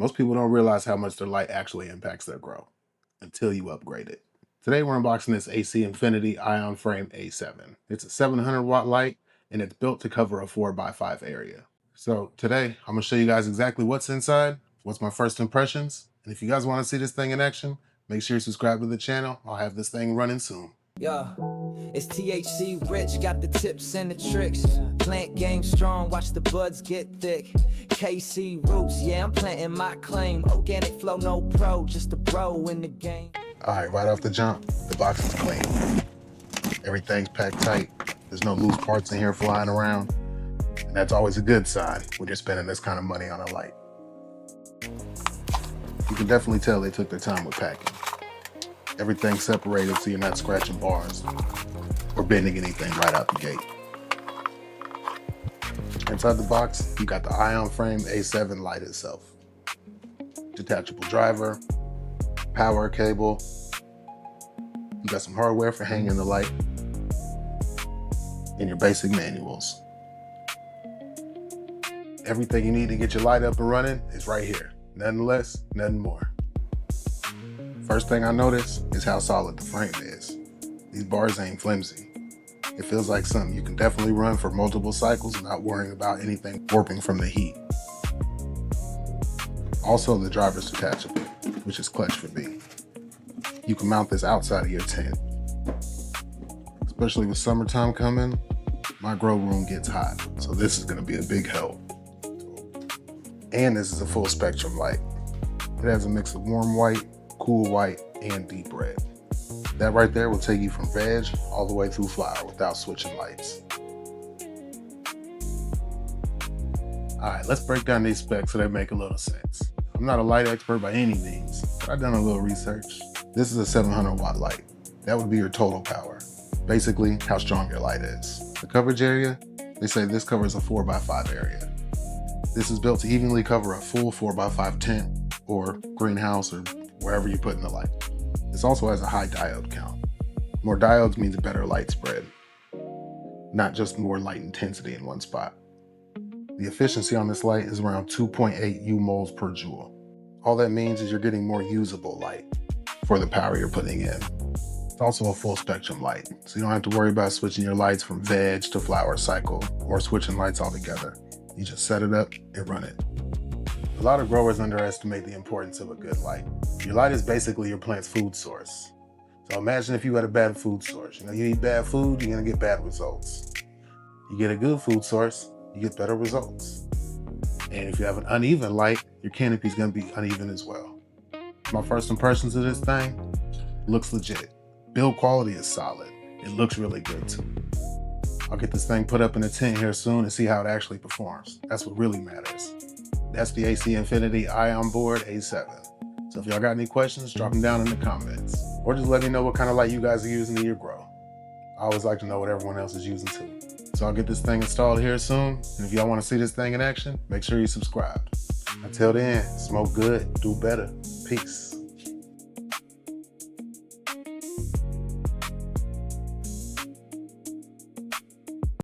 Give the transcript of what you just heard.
Most people don't realize how much their light actually impacts their grow until you upgrade it. Today we're unboxing this AC Infinity IONFRAME A7. It's a 700 watt light and it's built to cover a 4x5 area. So today I'm gonna show you guys exactly what's inside, what's my first impressions, and if you guys wanna see this thing in action, make sure you subscribe to the channel. I'll have this thing running soon. Yeah, it's THC rich, got the tips and the tricks. Plant game strong, watch the buds get thick. KC roots, yeah, I'm planting my claim. Organic flow, no pro, just a bro in the game. All right, right off the jump, the box is clean. Everything's packed tight. There's no loose parts in here flying around. And that's always a good sign when you're spending this kind of money on a light. You can definitely tell they took their time with packing. Everything's separated so you're not scratching bars or bending anything right out the gate. Inside the box, you got the IONFRAME A7 light itself. Detachable driver, power cable, you got some hardware for hanging the light, and your basic manuals. Everything you need to get your light up and running is right here. Nothing less, nothing more. First thing I notice is how solid the frame is. These bars ain't flimsy. It feels like something you can definitely run for multiple cycles without worrying about anything warping from the heat. Also, the driver's detachable, which is clutch for me. You can mount this outside of your tent. Especially with summertime coming, my grow room gets hot, so this is gonna be a big help. And this is a full spectrum light. It has a mix of warm white, cool white, and deep red. That right there will take you from veg all the way through flower without switching lights. All right, let's break down these specs so they make a little sense. I'm not a light expert by any means, but I've done a little research. This is a 700 watt light. That would be your total power. Basically, how strong your light is. The coverage area, they say this covers a 4x5 area. This is built to evenly cover a full 4x5 tent or greenhouse or wherever you put in the light. This also has a high diode count. More diodes means a better light spread, not just more light intensity in one spot. The efficiency on this light is around 2.8 µmols per joule. All that means is you're getting more usable light for the power you're putting in. It's also a full spectrum light, so you don't have to worry about switching your lights from veg to flower cycle or switching lights altogether. You just set it up and run it. A lot of growers underestimate the importance of a good light. Your light is basically your plant's food source. So imagine if you had a bad food source. You eat bad food, you're gonna get bad results. You get a good food source, you get better results. And if you have an uneven light, your canopy is gonna be uneven as well. My first impressions of this thing, looks legit. Build quality is solid. It looks really good too. I'll get this thing put up in a tent here soon and see how it actually performs. That's what really matters. That's the AC Infinity IONBoard A7. So if y'all got any questions, drop them down in the comments. Or just let me know what kind of light you guys are using in your grow. I always like to know what everyone else is using too. So I'll get this thing installed here soon. And if y'all want to see this thing in action, make sure you subscribe. Until then, smoke good, do better. Peace.